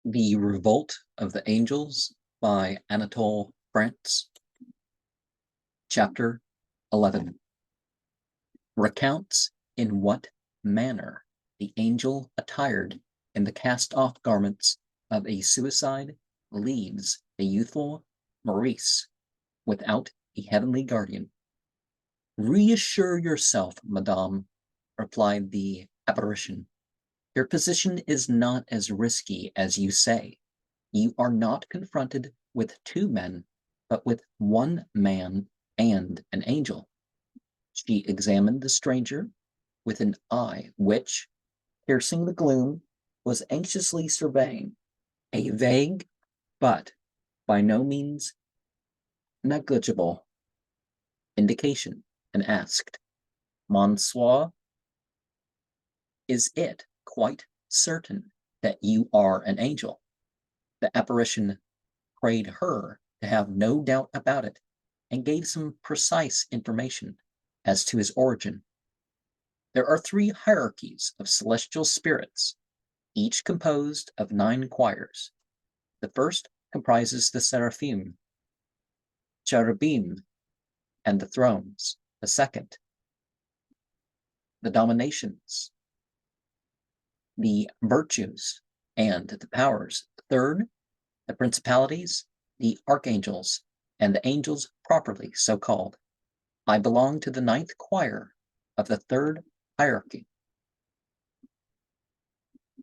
The Revolt of the Angels by Anatole, France. Chapter 11 recounts in what manner the angel attired in the cast-off garments of a suicide leaves a youthful Maurice without a heavenly guardian. Reassure yourself, madame, replied the apparition. Your position is not as risky as you say. You are not confronted with two men, but with one man and an angel. She examined the stranger with an eye which, piercing the gloom, was anxiously surveying a vague but by no means negligible indication, and asked, Monsieur, is it quite certain that you are an angel? The apparition prayed her to have no doubt about it, and gave some precise information as to his origin. There are 3 hierarchies of celestial spirits, each composed of 9 choirs. The first comprises the seraphim, cherubim, and the thrones. The second, the dominations, the virtues, and the powers. The third, the principalities, the archangels, and the angels properly so called. I belong to the 9th choir of the 3rd hierarchy.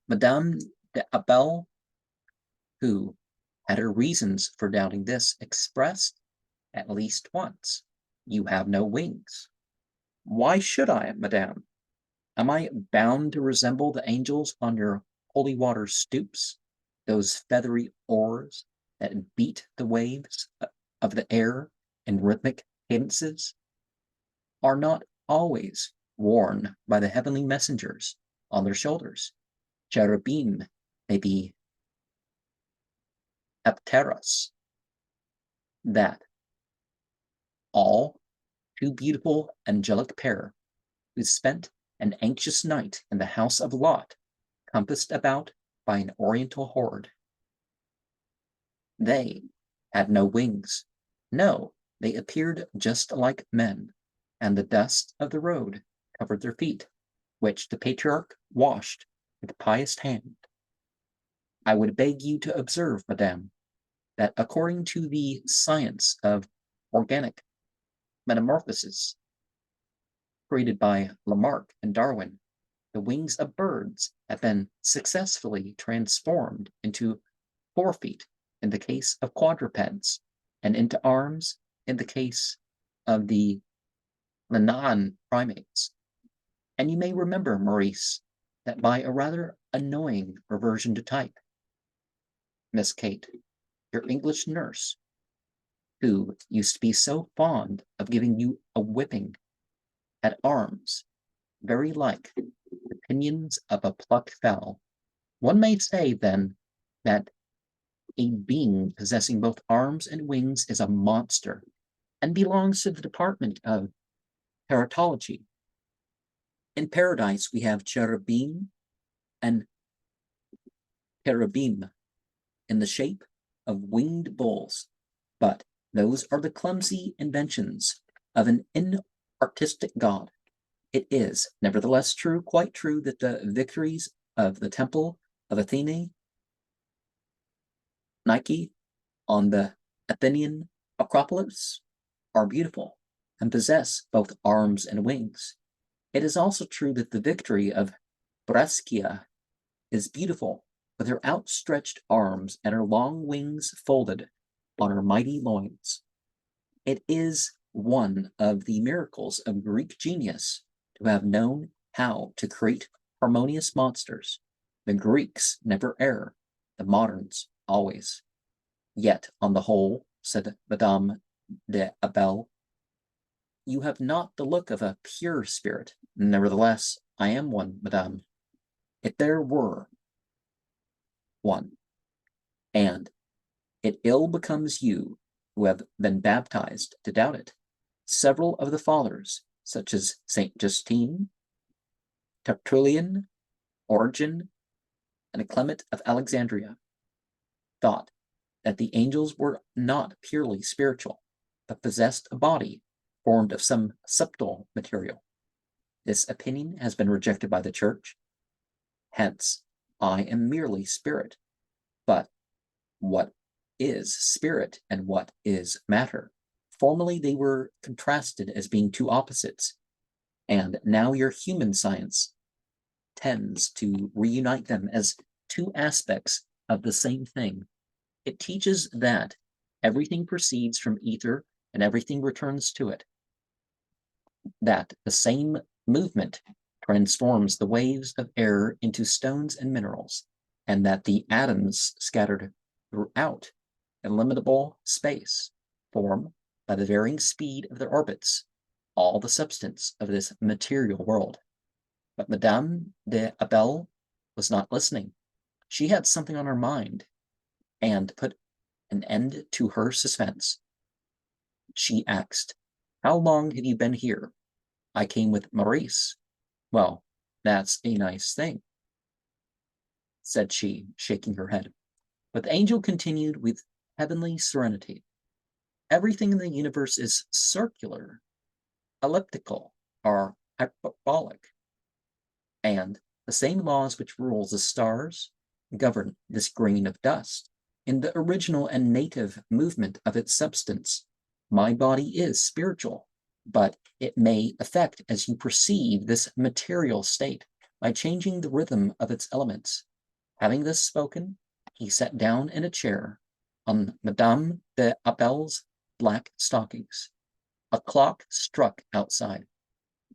Madame d'Abel, who had her reasons for doubting this, expressed at least once, You have no wings. Why should I, madame? Am I bound to resemble the angels on your holy water stoops, those feathery oars that beat the waves of the air in rhythmic cadences? Are not always worn by the heavenly messengers on their shoulders. Cherubim may be apteros, that all too beautiful angelic pair who spent an anxious night in the house of Lot, compassed about by an oriental horde. They had no wings. No, they appeared just like men, and the dust of the road covered their feet, which the patriarch washed with pious hand. I would beg you to observe, madame, that according to the science of organic metamorphosis, created by Lamarck and Darwin, the wings of birds have been successfully transformed into forefeet in the case of quadrupeds, and into arms in the case of the non-primates. And you may remember, Maurice, that by a rather annoying reversion to type, Miss Kate, your English nurse, who used to be so fond of giving you a whipping, had arms very like the pinions of a plucked fowl. One may say, then, that a being possessing both arms and wings is a monster, and belongs to the department of teratology. In paradise, we have cherubim and cherubim in the shape of winged bulls, but those are the clumsy inventions of an inartistic god. It is, nevertheless, true, quite true, that the victories of the temple of Athene, Nike, on the Athenian Acropolis are beautiful and possess both arms and wings. It is also true that the victory of Brescia is beautiful, with her outstretched arms and her long wings folded on her mighty loins. It is one of the miracles of Greek genius to have known how to create harmonious monsters. The Greeks never err, the moderns always. Yet, on the whole, said Madame d'Abel, you have not the look of a pure spirit. Nevertheless, I am one, madame. If there were one, and it ill becomes you who have been baptized to doubt it. Several of the fathers, such as Saint Justine, Tertullian, Origen, and Clement of Alexandria, thought that the angels were not purely spiritual, but possessed a body formed of some subtle material. This opinion has been rejected by the Church. Hence, I am merely spirit. But what is spirit and what is matter? Formerly, they were contrasted as being two opposites, and now your human science tends to reunite them as two aspects of the same thing. It teaches that everything proceeds from ether and everything returns to it, that the same movement transforms the waves of air into stones and minerals, and that the atoms scattered throughout illimitable space form, by the varying speed of their orbits, all the substance of this material world. But Madame de Abel was not listening. She had something on her mind, and put an end to her suspense. She asked, "How long have you been here?" "I came with Maurice." "Well, that's a nice thing," said she, shaking her head. But the angel continued with heavenly serenity. "Everything in the universe is circular, elliptical, or hyperbolic, and the same laws which rule the stars govern this grain of dust. In the original and native movement of its substance, my body is spiritual, but it may affect as you perceive this material state by changing the rhythm of its elements." Having thus spoken, he sat down in a chair on Madame de Abel's black stockings. A clock struck outside.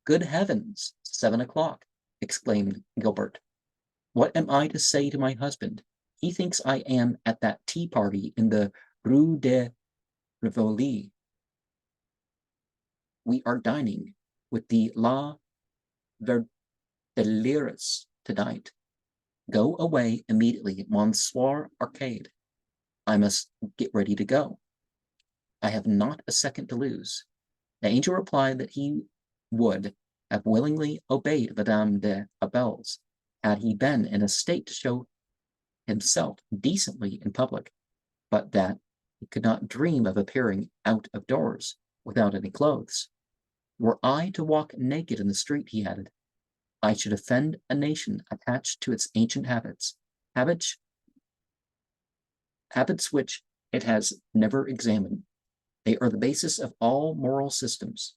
"Good heavens, 7 o'clock!" exclaimed Gilbert. "What am I to say to my husband? He thinks I am at that tea party in the Rue de Rivoli. We are dining with the La Verdeliers tonight. Go away immediately, Monsieur Arcade. I must get ready to go. I have not a second to lose." The angel replied that he would have willingly obeyed Madame de Abel's had he been in a state to show himself decently in public, but that he could not dream of appearing out of doors without any clothes. "Were I to walk naked in the street," he added, "I should offend a nation attached to its ancient habits which it has never examined. They are the basis of all moral systems.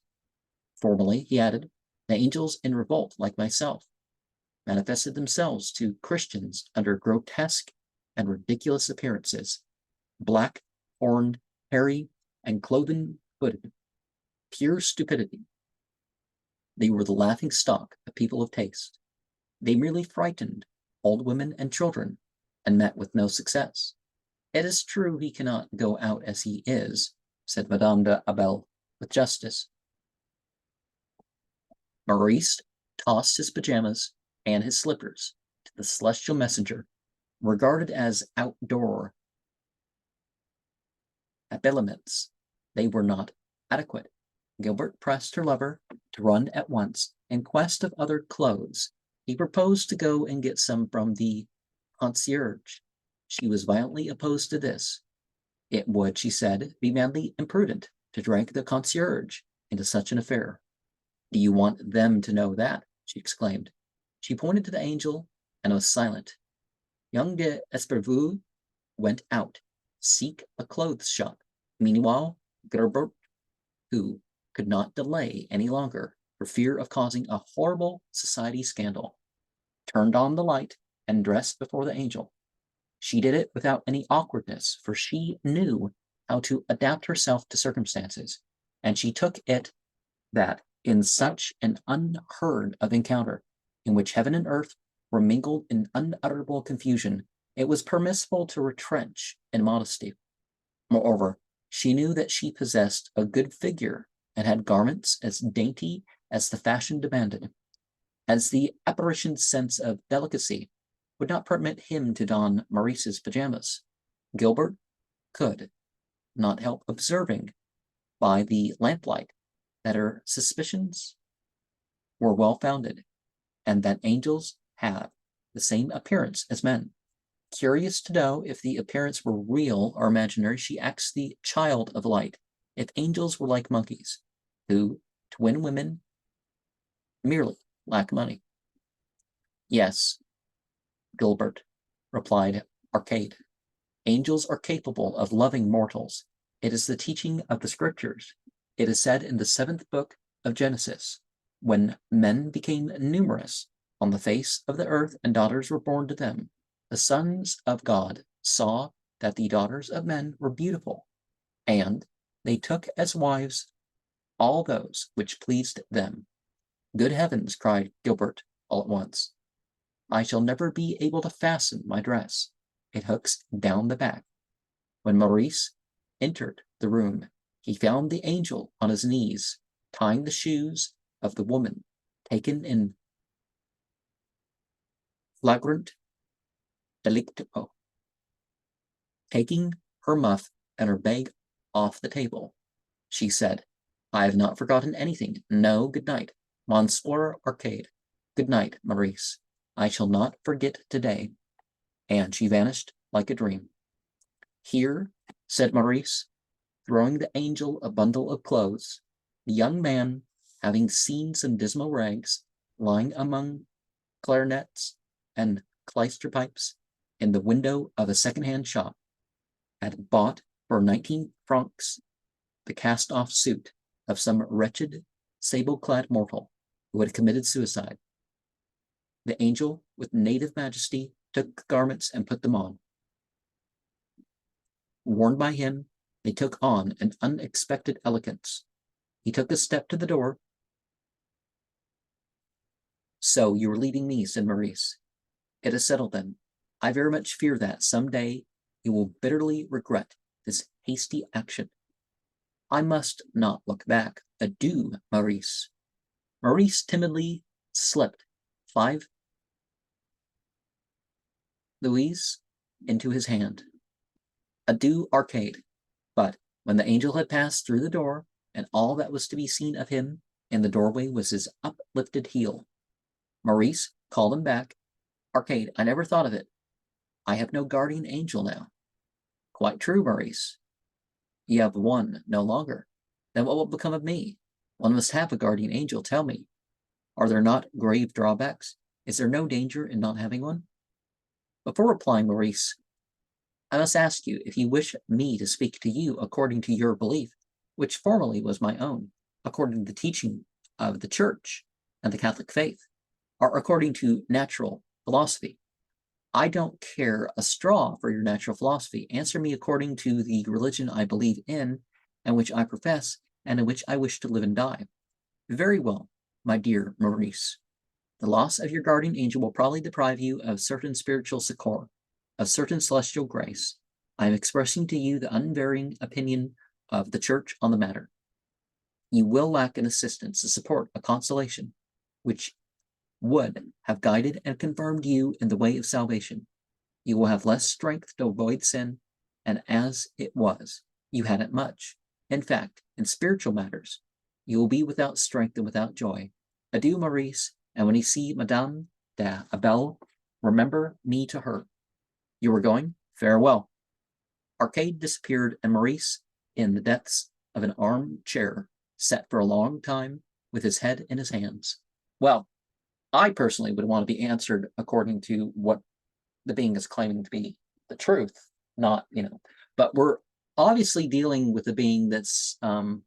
Formerly," he added, "the angels in revolt, like myself, manifested themselves to Christians under grotesque and ridiculous appearances, black, horned, hairy, and cloven-footed. Pure stupidity. They were the laughing stock of people of taste. They merely frightened old women and children, and met with no success. It is true he cannot go out as he is," said Madame de Abel with justice. Maurice tossed his pajamas and his slippers to the celestial messenger, regarded as outdoor habiliments. They were not adequate. Gilbert pressed her lover to run at once in quest of other clothes. He proposed to go and get some from the concierge. She was violently opposed to this. It would, she said, be madly imprudent to drag the concierge into such an affair. "Do you want them to know that?" she exclaimed. She pointed to the angel and was silent. Young de Esprevoux went out, seek a clothes shop. Meanwhile, Gilbert, who could not delay any longer for fear of causing a horrible society scandal, turned on the light and dressed before the angel. She did it without any awkwardness, for she knew how to adapt herself to circumstances, and she took it that in such an unheard of encounter, in which heaven and earth were mingled in unutterable confusion, it was permissible to retrench in modesty. Moreover, she knew that she possessed a good figure and had garments as dainty as the fashion demanded. As the apparition's sense of delicacy would not permit him to don Maurice's pajamas, Gilbert could not help observing by the lamplight that her suspicions were well founded, and that angels have the same appearance as men. Curious to know if the appearance were real or imaginary, she asked the child of light if angels were like monkeys, who, to win women, merely lack money. Yes, Gilbert, replied Arcade. Angels are capable of loving mortals. It is the teaching of the scriptures. It is said in the 7th book of Genesis, when men became numerous on the face of the earth and daughters were born to them, the sons of God saw that the daughters of men were beautiful, and they took as wives all those which pleased them. Good heavens, cried Gilbert all at once. I shall never be able to fasten my dress. It hooks down the back. When Maurice entered the room, he found the angel on his knees, tying the shoes of the woman taken in flagrant delicto. Taking her muff and her bag off the table, she said, I have not forgotten anything. No, good night, Monsieur Arcade. Good night, Maurice. I shall not forget today. And she vanished like a dream. Here, said Maurice, throwing the angel a bundle of clothes, the young man, having seen some dismal rags lying among clarinets and clyster pipes in the window of a second-hand shop, had bought for 19 francs the cast-off suit of some wretched, sable-clad mortal who had committed suicide. The angel, with native majesty, took the garments and put them on. Warned by him, they took on an unexpected elegance. He took a step to the door. So you are leaving me, said Maurice. It is settled then. I very much fear that some day you will bitterly regret this hasty action. I must not look back. Adieu, Maurice. Maurice timidly slipped 5 louis into his hand. Adieu, Arcade. But when the angel had passed through the door, and all that was to be seen of him in the doorway was his uplifted heel, Maurice called him back. Arcade, I never thought of it. I have no guardian angel now. Quite true, Maurice. You have one no longer. Then what will become of me? One must have a guardian angel. Tell me, are there not grave drawbacks? Is there no danger in not having one? Before replying, Maurice, I must ask you if you wish me to speak to you according to your belief, which formerly was my own, according to the teaching of the Church and the Catholic faith, or according to natural philosophy. I don't care a straw for your natural philosophy. Answer me according to the religion I believe in, and which I profess, and in which I wish to live and die. Very well, my dear Maurice. The loss of your guardian angel will probably deprive you of certain spiritual succor, of certain celestial grace. I am expressing to you the unvarying opinion of the Church on the matter. You will lack an assistance, a support, a consolation, which would have guided and confirmed you in the way of salvation. You will have less strength to avoid sin, and as it was, you had it much. In fact, in spiritual matters, you will be without strength and without joy. Adieu, Maurice, and when you see Madame d'Abel, remember me to her. You were going? Farewell. Arcade disappeared, and Maurice, in the depths of an armchair, sat for a long time with his head in his hands. Well, I personally would want to be answered according to what the being is claiming to be the truth, not, but we're obviously dealing with a being that's the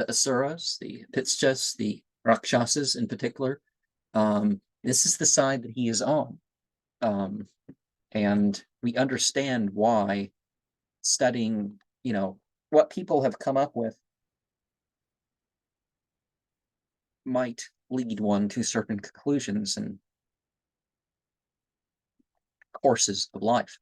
Asuras, the Pitschas, the Rakshasas in particular. This is the side that he is on. And we understand why studying, what people have come up with might lead one to certain conclusions and courses of life.